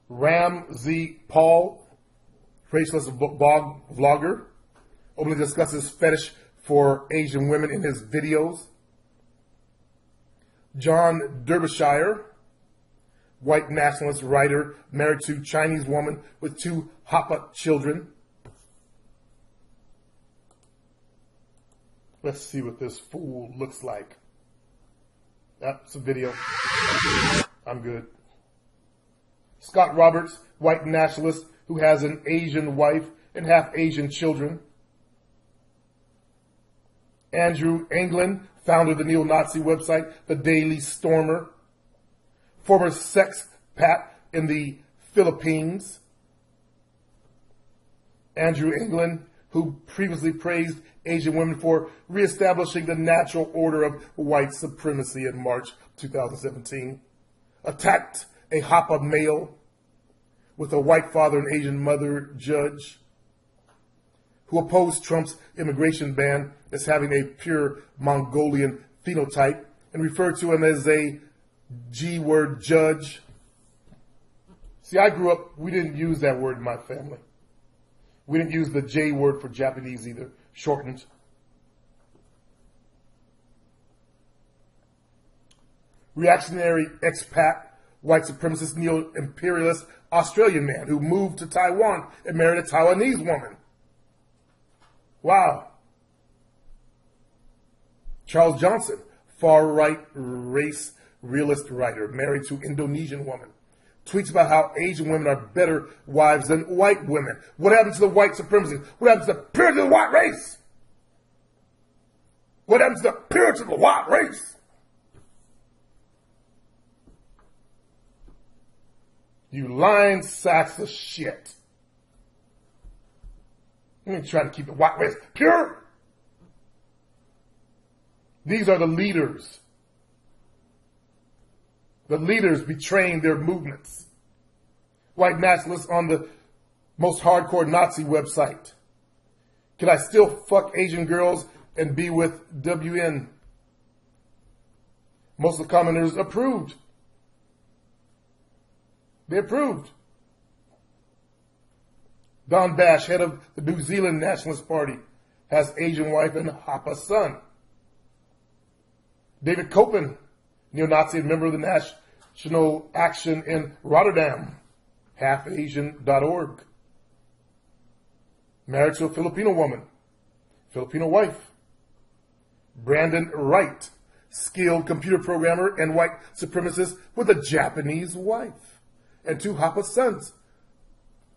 Ram Z. Paul, raceless vlogger, openly discusses fetish for Asian women in his videos. John Derbyshire, white nationalist writer, married to Chinese woman with 2 Hapa children. Let's see what this fool looks like. That's a video. I'm good. Scott Roberts, white nationalist who has an Asian wife and half Asian children. Andrew Anglin, founder of the neo-Nazi website, The Daily Stormer. Former sex pat in the Philippines. Andrew Anglin, who previously praised Asian women for reestablishing the natural order of white supremacy in March 2017, attacked a Hapa male with a white father and Asian mother judge, who opposed Trump's immigration ban as having a pure Mongolian phenotype and referred to him as a G-word judge. See, I grew up, we didn't use that word in my family. We didn't use the J word for Japanese either, shortened. Reactionary expat, white supremacist, neo-imperialist Australian man who moved to Taiwan and married a Taiwanese woman. Wow. Charles Johnson, far-right race realist writer, married to Indonesian woman, tweets about how Asian women are better wives than white women. What happened to the white supremacists? What happened to the purity of the white race? What happened to the purity of the white race? You lying sacks of shit. You ain't trying to keep the white race pure. These are the leaders. The leaders betraying their movements. White nationalists on the most hardcore Nazi website. Can I still fuck Asian girls and be with WN? Most of the commenters approved. They approved. Don Bash, head of the New Zealand Nationalist Party, has Asian wife and Hapa son. David Copen, neo-Nazi member of the National Action in Rotterdam, halfasian.org. Married to a Filipino woman, Filipino wife. Brandon Wright, skilled computer programmer and white supremacist with a Japanese wife and 2 Hapa sons,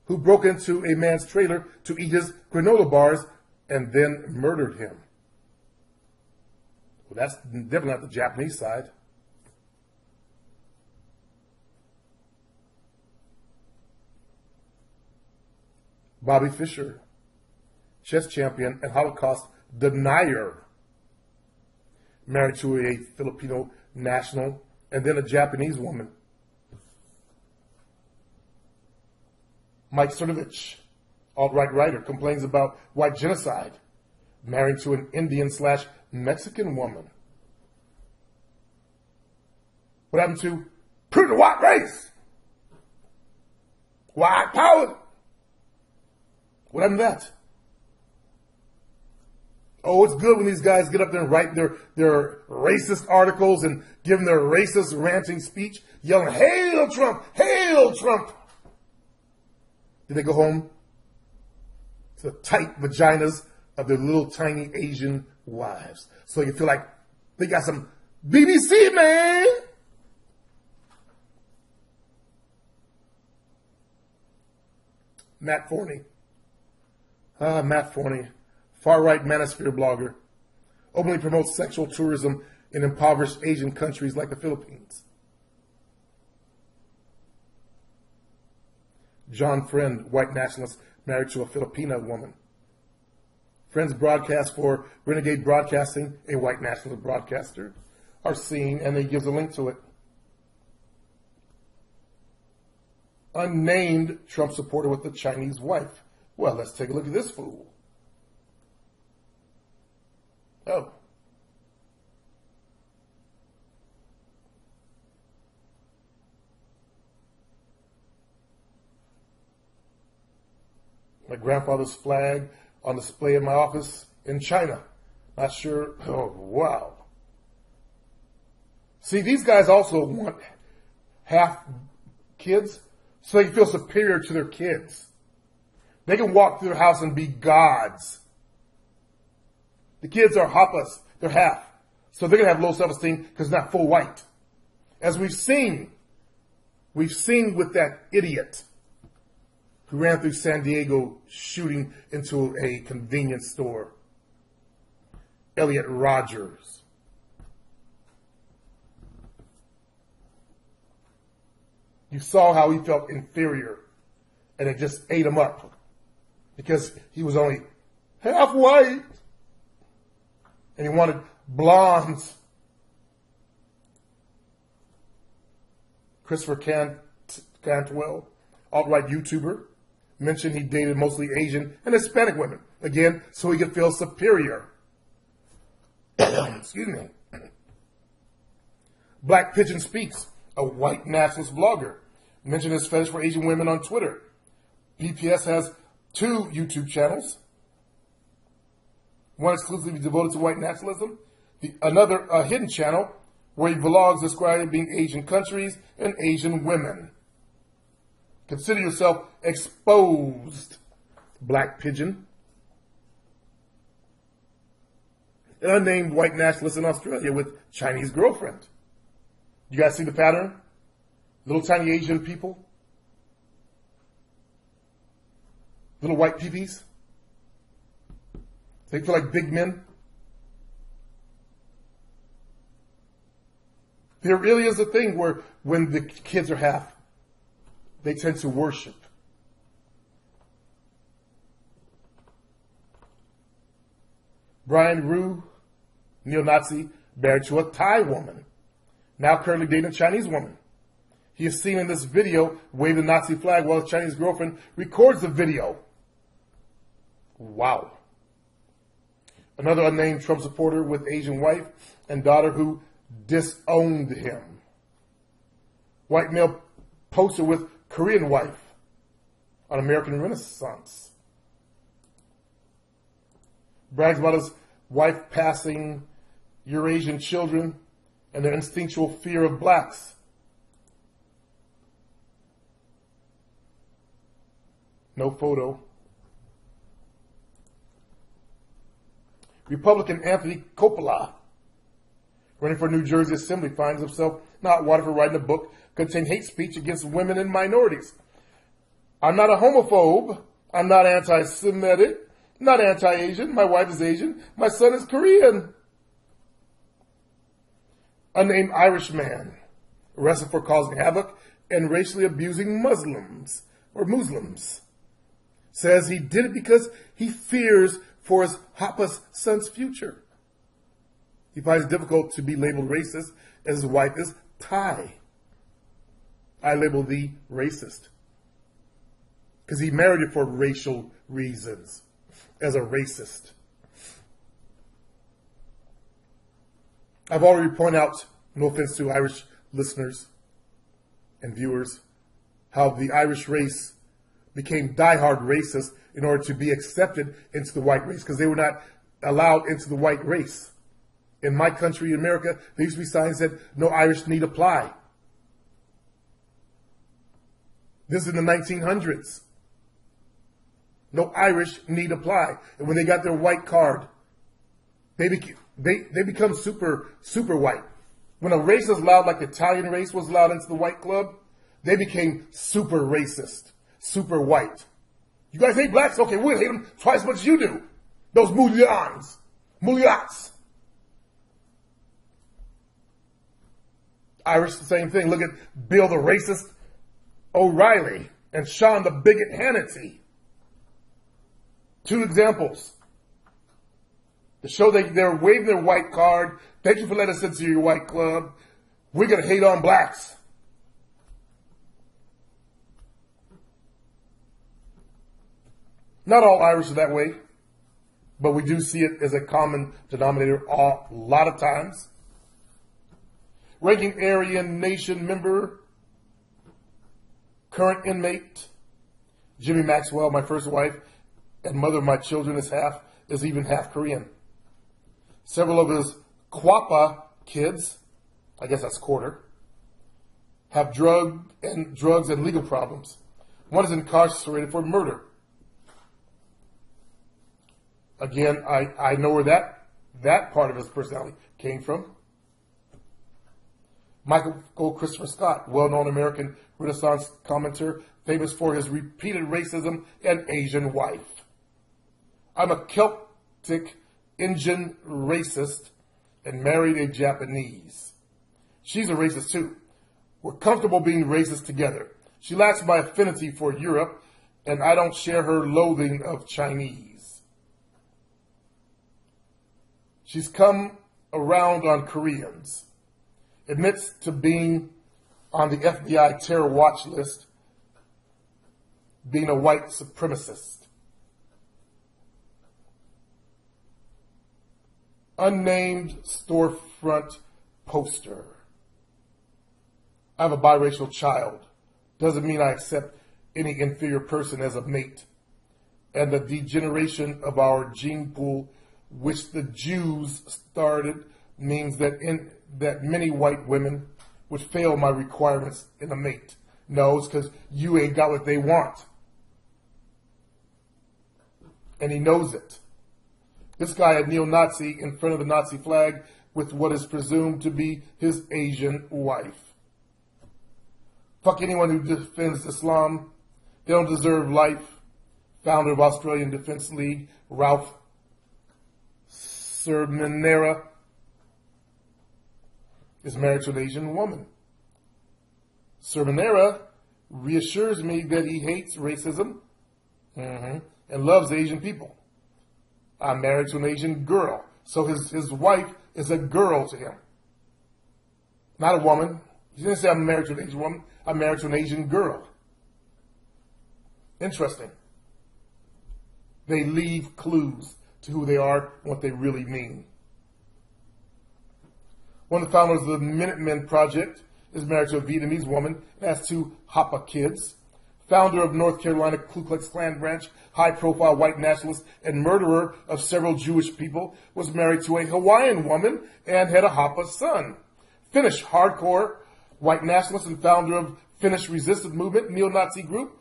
who broke into a man's trailer to eat his granola bars and then murdered him. Well, that's definitely not the Japanese side. Bobby Fischer, chess champion and Holocaust denier, married to a Filipino national and then a Japanese woman. Mike Cernovich, alt-right writer, complains about white genocide, married to an Indian/Mexican woman. What happened to prove the white race? White power. What happened to that? Oh, it's good when these guys get up there and write their racist articles and give them their racist ranting speech, yelling, "Hail Trump! Hail Trump!" Then they go home to the tight vaginas of their little tiny Asian wives. So you feel like they got some BBC, man. Matt Forney. Matt Forney, far-right manosphere blogger, openly promotes sexual tourism in impoverished Asian countries like the Philippines. John Friend, white nationalist, married to a Filipina woman. Friend's broadcast for Renegade Broadcasting, a white nationalist broadcaster, are seen, and he gives a link to it. Unnamed Trump supporter with a Chinese wife. Well, let's take a look at this fool. Oh. My grandfather's flag on display in my office in China. Not sure. Oh, wow. See, these guys also want half kids so they can feel superior to their kids. They can walk through their house and be gods. The kids are hoppas. They're half. So they're going to have low self-esteem because they're not full white. As we've seen with that idiot who ran through San Diego shooting into a convenience store. Elliot Rogers. You saw how he felt inferior, and it just ate him up because he was only half white, and he wanted blondes. Christopher Cantwell, alt-right YouTuber, mentioned he dated mostly Asian and Hispanic women, again, so he could feel superior. Excuse me. Black Pigeon Speaks, a white nationalist blogger, mentioned his fetish for Asian women on Twitter. BPS has 2 YouTube channels, one exclusively devoted to white nationalism, another a hidden channel where he vlogs describing being Asian countries and Asian women. Consider yourself exposed, Black Pigeon. An unnamed white nationalist in Australia with Chinese girlfriend. You guys see the pattern? Little tiny Asian people. Little white peepees. They feel like big men. There really is a thing where when the kids are half, they tend to worship. Brian Rue, neo-Nazi, married to a Thai woman, now currently dating a Chinese woman. He is seen in this video waving the Nazi flag while his Chinese girlfriend records the video. Wow. Another unnamed Trump supporter with Asian wife and daughter who disowned him. White male poster with Korean wife on American Renaissance. Brags about his wife passing Eurasian children and their instinctual fear of blacks. No photo. Republican Anthony Coppola, running for New Jersey Assembly, finds himself not wanted for writing a book containing hate speech against women and minorities. I'm not a homophobe. I'm not anti-Semitic. Not anti-Asian. My wife is Asian. My son is Korean. Unnamed Irish man arrested for causing havoc and racially abusing Muslims, says he did it because he fears for his Hoppa's son's future. He finds it difficult to be labeled racist as his wife is Thai. I label thee racist because he married her for racial reasons as a racist. I've already pointed out, no offense to Irish listeners and viewers, how the Irish race became diehard racist in order to be accepted into the white race because they were not allowed into the white race. In my country, America, there used to be signs that no Irish need apply. This is in the 1900s. No Irish need apply. And when they got their white card, they become super white. When a race is allowed, like the Italian race was allowed into the white club, they became super racist, super white. You guys hate blacks? Okay, we'll hate them twice as much as you do. Those mullats. Irish, the same thing. Look at Bill the racist O'Reilly and Sean the bigot Hannity. 2 examples to show that they're waving their white card. Thank you for letting us into your white club. We're going to hate on blacks. Not all Irish are that way, but we do see it as a common denominator a lot of times. Ranking Aryan Nation member, current inmate, Jimmy Maxwell, my first wife, and mother of my children is even half Korean. Several of his Quapa kids, I guess that's quarter, have drugs and legal problems. One is incarcerated for murder. Again, I know where that part of his personality came from. Michael Christopher Scott, well-known American Renaissance commentator, famous for his repeated racism and Asian wife. I'm a Celtic Indian racist and married a Japanese. She's a racist too. We're comfortable being racist together. She lacks my affinity for Europe, and I don't share her loathing of Chinese. She's come around on Koreans, admits to being on the FBI terror watch list, being a white supremacist. Unnamed storefront poster. I have a biracial child. Doesn't mean I accept any inferior person as a mate. And the degeneration of our gene pool, which the Jews started, means that many white women would fail my requirements in a mate. No, it's because you ain't got what they want. And he knows it. This guy, a neo-Nazi in front of the Nazi flag with what is presumed to be his Asian wife. Fuck anyone who defends Islam. They don't deserve life. Founder of Australian Defence League, Ralph Cerminara, is married to an Asian woman. Cerminara reassures me that he hates racism and loves Asian people. I'm married to an Asian girl. So his wife is a girl to him. Not a woman. He didn't say I'm married to an Asian woman. I'm married to an Asian girl. Interesting. They leave clues to who they are and what they really mean. One of the founders of the Minutemen Project is married to a Vietnamese woman and has 2 Hapa kids. Founder of North Carolina Ku Klux Klan branch, high-profile white nationalist and murderer of several Jewish people, was married to a Hawaiian woman and had a Hapa son. Finnish hardcore white nationalist and founder of Finnish resistance movement, neo-Nazi group,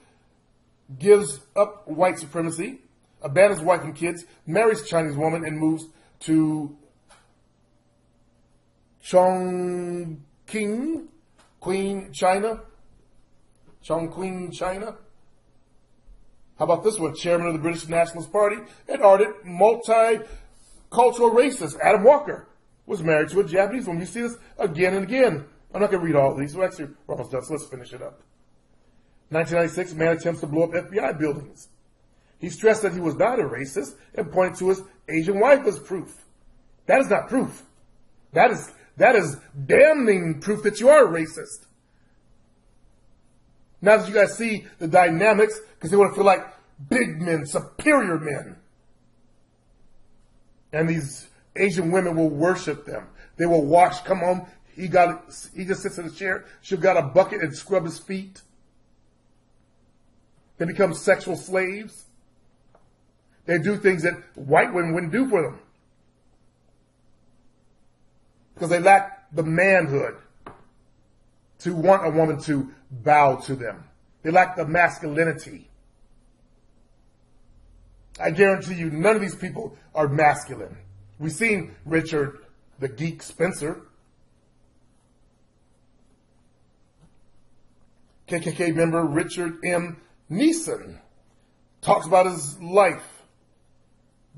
gives up white supremacy, abandons wife and kids, marries Chinese woman, and moves to Chongqing, China. How about this one? Chairman of the British Nationalist Party and ardent multicultural racist Adam Walker was married to a Japanese woman. You see this again and again. I'm not going to read all of these. Well, actually, we're almost done, so let's finish it up. 1996, man attempts to blow up FBI buildings. He stressed that he was not a racist and pointed to his Asian wife as proof. That is not proof. That is damning proof that you are a racist. Now that you guys see the dynamics, because they want to feel like big men, superior men. And these Asian women will worship them. They will wash, come home, he just sits in a chair, she'll got a bucket and scrub his feet. They become sexual slaves. They do things that white women wouldn't do for them. Because they lack the manhood to want a woman to bow to them. They lack the masculinity. I guarantee you, none of these people are masculine. We've seen Richard the Geek Spencer, KKK member Richard M. Neeson, talks about his life.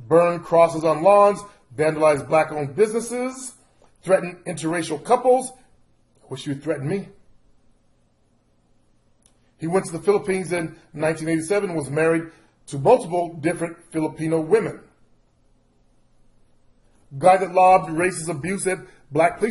Burn crosses on lawns, vandalize black-owned businesses, threaten interracial couples. I wish you'd threaten me. He went to the Philippines in 1987 and was married to multiple different Filipino women. Guy that lobbed racist abuse at black police